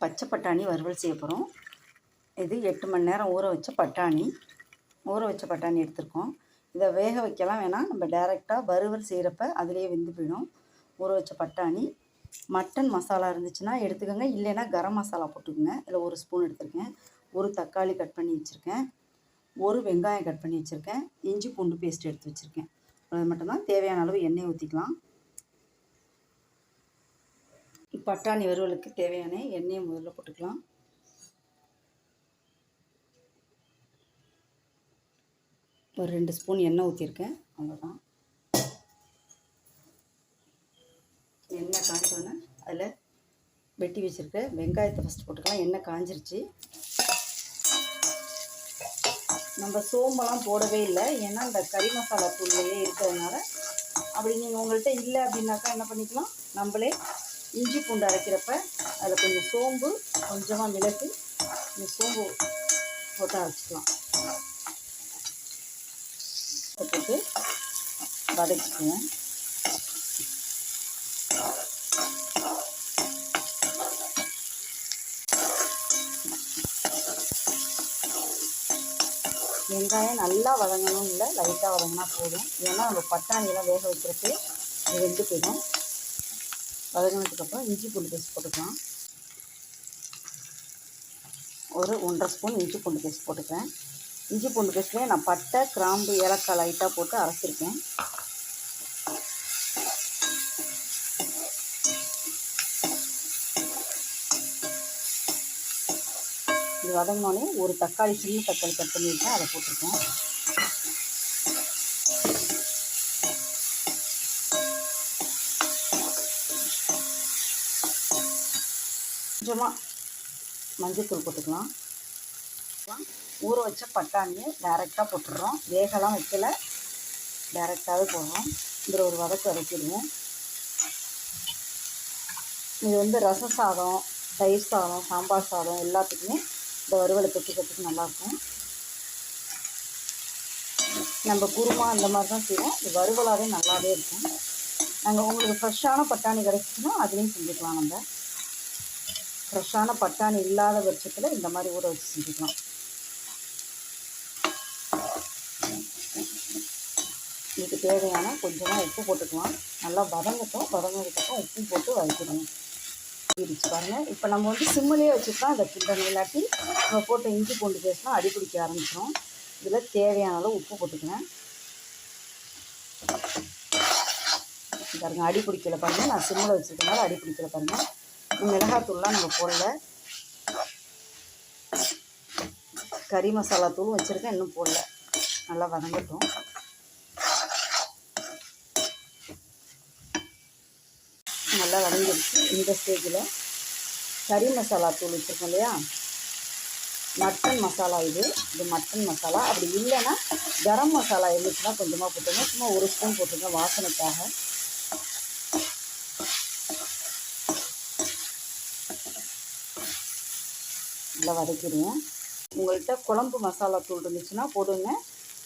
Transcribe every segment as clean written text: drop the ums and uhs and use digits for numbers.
பச்சை பட்டாணி வறுவல் செய்ய போகிறோம். இது 8 மணி நேரம் ஊற வச்ச பட்டாணி. எடுத்திருக்கோம். இதை வேக வைக்கலாம் வேணாம், நம்ம டைரெக்டாக வறுவல் செய்கிறப்ப அதிலே வெந்து போயிடும். ஊற வச்ச பட்டாணி. மட்டன் மசாலா இருந்துச்சுன்னா எடுத்துக்கோங்க, இல்லைன்னா கரம் மசாலா போட்டுக்கோங்க. இதில் 1 ஸ்பூன் எடுத்துருக்கேன். 1 தக்காளி கட் பண்ணி வச்சுருக்கேன். 1 வெங்காயம் கட் பண்ணி வச்சுருக்கேன். இஞ்சி பூண்டு பேஸ்ட் எடுத்து வச்சுருக்கேன். அது மட்டும்தான். தேவையான அளவு எண்ணெய் ஊற்றிக்கலாம். பட்டாணி வறுவலுக்கு தேவையான எண்ணெயை முதல்ல போட்டுக்கலாம். ஒரு 2 ஸ்பூன் எண்ணெய் ஊற்றிருக்கேன். அவ்வளோதான். எண்ணெய் காய்ச்சோன்னே அதில் வெட்டி வச்சுருக்க வெங்காயத்தை ஃபஸ்ட்டு போட்டுக்கலாம். எண்ணெய் காஞ்சிருச்சு. நம்ம சோம்பெல்லாம் போடவே இல்லை, ஏன்னா இந்த கறி மசாலா தூள்லையே இருக்கிறதுனால. அப்படி நீங்கள் உங்கள்கிட்ட இல்லை அப்படின்னாக்கா என்ன பண்ணிக்கலாம், நம்மளே இஞ்சி பூண்டு அரைக்கிறப்ப அதில் கொஞ்சம் சோம்பு, கொஞ்சமாக மிளகு, இந்த சோம்பு போட்டு அரைச்சிக்கலாம். போட்டு வதக்கிக்குவோம். வெங்காயம் நல்லா வதங்கணும் இல்லை, லைட்டாக வதங்கினா போதும். ஏன்னா நம்ம பட்டாணியெல்லாம் வேக வைக்கிறதுக்கு வெந்து போயிடும். வதங்கினதுக்கப்புறம் இஞ்சி பூண்டு பேஸ்ட் போட்டுக்கலாம். ஒரு 1.5 ஸ்பூன் இஞ்சி பூண்டு பேஸ்ட் போட்டுக்கிறேன். இஞ்சி பூண்டு பேஸ்ட்லேயே நான் பட்டை, கிராம்பு, ஏலக்காய் லைட்டாக போட்டு அரைச்சிருக்கேன். இது வதங்கினோடனே ஒரு தக்காளி, சின்ன தக்காளி கட் பண்ணியிருக்கேன், அதை போட்டிருக்கேன். கொஞ்சமாக மஞ்சள்தூள் போட்டுக்கலாம். ஊற வச்ச பட்டாணியை டைரெக்டாக போட்டுடுறோம். வேகலாம் வைக்கலை, டைரெக்டாகவே போடுறோம். இதில் ஒரு வதக்கிடுவோம். இது வந்து ரச சாதம், தயிர் சாதம், சாம்பார் சாதம் எல்லாத்துக்குமே இந்த வறுவலை தொட்டுக்கிறதுக்கு நல்லாயிருக்கும். நம்ம குருமா அந்த மாதிரி தான் செய்வோம். இது வறுவலாகவே நல்லாவே இருக்கும். நாங்கள் உங்களுக்கு ஃப்ரெஷ்ஷான பட்டாணி கிடைச்சிச்சுன்னா அதுலேயும் செஞ்சுக்கலாம். நம்ம ஃப்ரெஷ்ஷான பட்டாணி இல்லாத பட்சத்தில் இந்த மாதிரி ஊற வச்சு செஞ்சுக்கலாம். இதுக்கு தேவையான கொஞ்சமாக உப்பு போட்டுக்கலாம். நல்லா வதங்கட்டும். வதங்கினதுக்கப்புறம் உப்பு போட்டு வதக்கிடுவோம். இடிச்சு பாருங்கள். இப்போ நம்ம வந்து சிம்மிலே வச்சுருக்கோம். அதை கிண்டணும், இல்லாட்டி நம்ம போட்ட இஞ்சி பூண்டு பேஸ்ட்னா அடி பிடிக்க ஆரம்பிச்சிடும். இதில் தேவையான அளவு உப்பு போட்டுக்கிறேன். பாருங்கள், அடி பிடிக்கல பாருங்கள். நான் சிம்மில் வச்சுருக்கனால அடி பிடிக்கல பாருங்கள். மிளகாத்தூள்லாம் நம்ம போடல. கறி மசாலா தூளும் வச்சுருக்கேன், இன்னும் போடல. நல்லா வதங்கட்டும். நல்லா வதங்கிடுச்சு. இந்த ஸ்டேஜில் கறி மசாலா தூள் வச்சுருக்கோம் இல்லையா, மட்டன் மசாலா. இது மட்டன் மசாலா. அப்படி இல்லைன்னா கரம் மசாலா இருந்துச்சுன்னா கொஞ்சமாக போட்டுங்க. சும்மா 1 ஸ்பூன் போட்டுங்க வாசனைக்காக. நல்லா வதக்கிடுவோம். உங்கள்கிட்ட குழம்பு மசாலா தூள் இருந்துச்சுன்னா போடுங்க.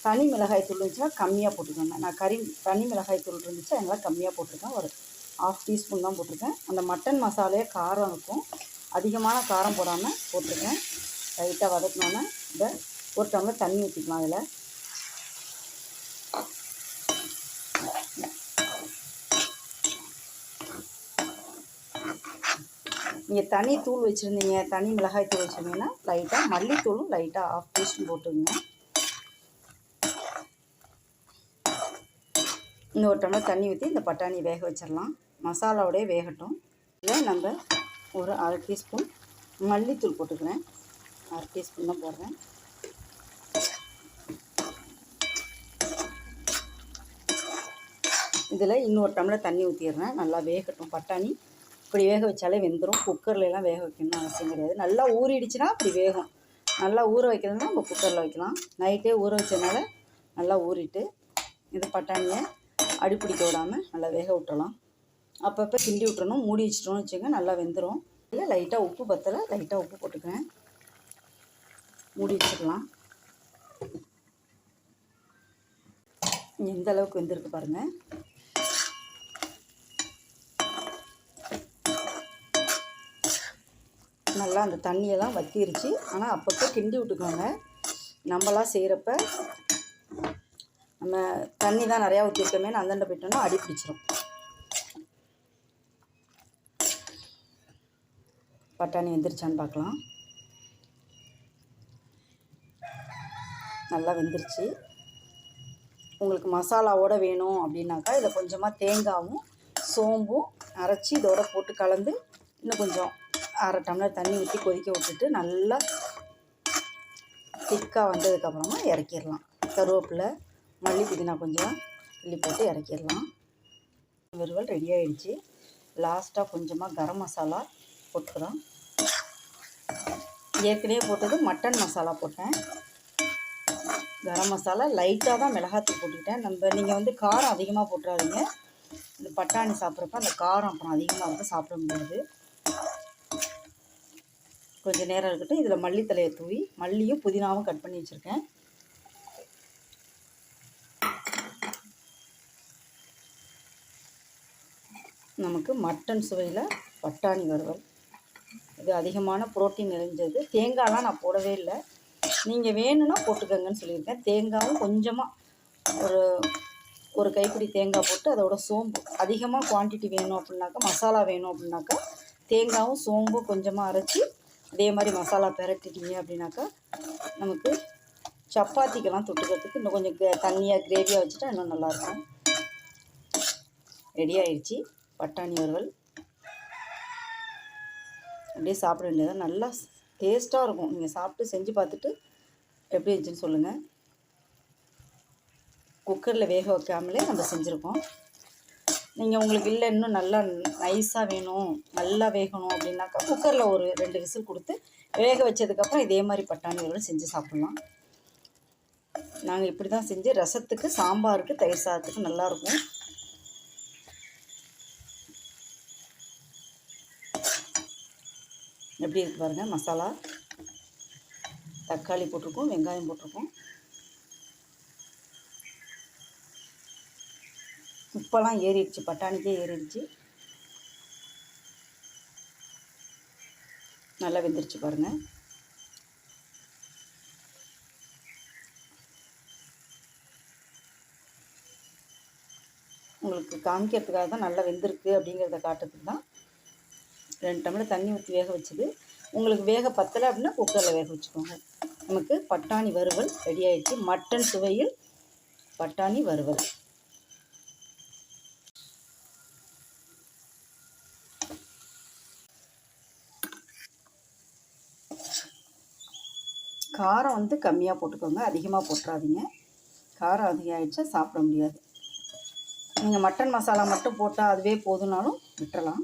தனி மிளகாய் தூள் இருந்துச்சுன்னா கம்மியாக போட்டுக்கோங்க. நான் தனி மிளகாய் தூள் இருந்துச்சு, அதனால் கம்மியாக போட்டிருக்கேன். ஒரு 1/2 டீஸ்பூன் தான் போட்டிருக்கேன். அந்த மட்டன் மசாலையே காரம் இருக்கும், அதிகமான காரம் போடாமல் போட்டிருக்கேன். லைட்டாக வதக்கினோன்னே இதை 1 டம்ளர் தண்ணி ஊற்றிக்கலாம். அதில் நீங்கள் தனி தூள் வச்சுருந்தீங்க, தனி மிளகாய் தூள் வச்சுருந்தீங்கன்னா லைட்டாக மல்லித்தூளும் லைட்டாக 1/2 டீஸ்பூன் போட்டுங்க. இன்னும் 1 டம்ளர் தண்ணி ஊற்றி இந்த பட்டாணி வேக வச்சிடலாம். மசாலாவோடய வேகட்டும். இதில் நம்ம ஒரு 1/2 டீஸ்பூன் மல்லித்தூள் போட்டுக்கிறேன். 1/2 டீஸ்பூன் தான் போடுறேன். இதில் இன்னொரு டம்ளர் தண்ணி ஊற்றிடுறேன். நல்லா வேகட்டும். பட்டாணி இப்படி வேக வச்சாலே வெந்துடும். குக்கர்லாம் வேக வைக்கணும்னு அவசியம் கிடையாது. நல்லா ஊறிடுச்சுன்னா அப்படி வேகும். நல்லா ஊற வைக்கிறதுனா நம்ம குக்கரில் வைக்கலாம். நைட்டே ஊற வச்சதுனால நல்லா ஊறிட்டு இது பட்டாணியை அடிப்பிடிக்க விடாமல் நல்லா வேக விட்டுறலாம். அப்பப்போ கிண்டி விட்டுறணும். மூடி வச்சிட்டோம்னு வச்சுங்க, நல்லா வெந்துடும். இல்லை லைட்டாக உப்பு பத்தலை, லைட்டாக உப்பு போட்டுக்கிறேன். மூடி வச்சுக்கலாம். எந்த அளவுக்கு வெந்திருக்கு பாருங்கள். நல்லா அந்த தண்ணியெல்லாம் வற்றிருச்சு. ஆனால் அப்பப்போ கிண்டி விட்டுக்கோங்க. நம்மளாம் செய்கிறப்ப நம்ம தண்ணி தான் நிறையா ஊற்றிருக்கோமே, அந்தாண்ட போயிட்டோம்னா அடி பிடிச்சிரும். பட்டாணி வெந்துருச்சான்னு பார்க்கலாம். நல்லா வெந்துருச்சு. உங்களுக்கு மசாலாவோடு வேணும் அப்படின்னாக்கா இதில் கொஞ்சமாக தேங்காயும் சோம்பும் அரைச்சி இதோட போட்டு கலந்து இன்னும் கொஞ்சம் அரை டம்ளர் தண்ணி ஊற்றி கொதிக்க விட்டுட்டு நல்லா திக்காக வந்ததுக்கப்புறமா இறக்கிடலாம். கருவேப்பிலை மல்லி புதினா கொஞ்சம் கிள்ளி போட்டு இறக்கிடலாம். வறுவல் ரெடி ஆகிடுச்சு. லாஸ்ட்டாக கொஞ்சமாக கரம் மசாலா போட்டுக்கிறோம். ஏற்கனவே போட்டது மட்டன் மசாலா போட்டேன். கரம் மசாலா லைட்டாக தான் மிளகாத்தூள் போட்டுக்கிட்டேன். நீங்கள் வந்து காரம் அதிகமாக போட்டுறாதீங்க. இந்த பட்டாணி சாப்பிட்றப்ப அந்த காரம் அப்புறம் அதிகமாக வந்து சாப்பிட முடியாது. கொஞ்சம் நேரம் இருக்கட்டும். இதில் மல்லித்தலையை தூவி மல்லியும் புதினாவும் கட் பண்ணி வச்சுருக்கேன். நமக்கு மட்டன் சுவையில் பட்டாணி வறுவல். இது அதிகமான புரோட்டீன் நிறைஞ்சது. தேங்காயெலாம் நான் போடவே இல்லை. நீங்கள் வேணும்னா போட்டுக்கோங்கன்னு சொல்லியிருக்கேன். தேங்காயும் கொஞ்சமாக ஒரு கைப்பிடி தேங்காய் போட்டு அதோட சோம்பு அதிகமாக குவான்டிட்டி வேணும் அப்படின்னாக்கா, மசாலா வேணும் அப்படின்னாக்கா தேங்காயும் சோம்பும் கொஞ்சமாக அரைச்சி அதே மாதிரி மசாலா பெரட்டிட்டீங்க அப்படின்னாக்கா நமக்கு சப்பாத்திக்கெல்லாம் தொட்டுக்கிறதுக்கு இன்னும் கொஞ்சம் தண்ணியாக கிரேவியாக வச்சுட்டா இன்னும் நல்லாயிருக்கும். ரெடி ஆயிடுச்சு பட்டாணி வறுவல். அப்படியே சாப்பிட வேண்டியதான். நல்லா டேஸ்ட்டாக இருக்கும். நீங்கள் சாப்பிட்டு செஞ்சு பார்த்துட்டு எப்படி இருந்துச்சுன்னு சொல்லுங்கள். குக்கரில் வேக வைக்காமலே நம்ம செஞ்சுருக்கோம். நீங்கள் உங்களுக்கு இல்லை இன்னும் நல்லா நைஸாக வேணும், நல்லா வேகணும் அப்படின்னாக்கா குக்கரில் ஒரு 2 விசில் கொடுத்து வேக வச்சதுக்கப்புறம் இதே மாதிரி பட்டாணி வறுவல் செஞ்சு சாப்பிட்லாம். நாங்கள் இப்படி தான் செஞ்சு ரசத்துக்கு, சாம்பாருக்கு, தயிர் சாதத்துக்கு நல்லாயிருக்கும். எப்படி இருக்குது பாருங்கள். மசாலா தக்காளி போட்டிருக்கோம், வெங்காயம் போட்டிருக்கோம். உப்பெல்லாம் ஏறிடுச்சு, பட்டாணிக்கே ஏறிடுச்சு. நல்லா வெந்துருச்சு பாருங்கள். உங்களுக்கு காமிக்கிறதுக்காக தான் நல்லா வெந்திருக்கு அப்படிங்கிறத காட்டுறதுக்கு தான் 2 டம்ளர் தண்ணி ஊற்றி வேக வச்சுது. உங்களுக்கு வேக பத்தலை அப்படின்னா குக்கரில் வேக வச்சுக்கோங்க. நமக்கு பட்டாணி வறுவல் ரெடி ஆகிடுச்சு. மட்டன் சுவையில் பட்டாணி வறுவல். காரம் வந்து கம்மியாக போட்டுக்கோங்க, அதிகமாக போட்டுறாதீங்க. காரம் அதிகம் ஆகிடுச்சா சாப்பிட முடியாது. நீங்கள் மட்டன் மசாலா மட்டும் போட்டால் அதுவே போதுனாலும் விட்டுறலாம்.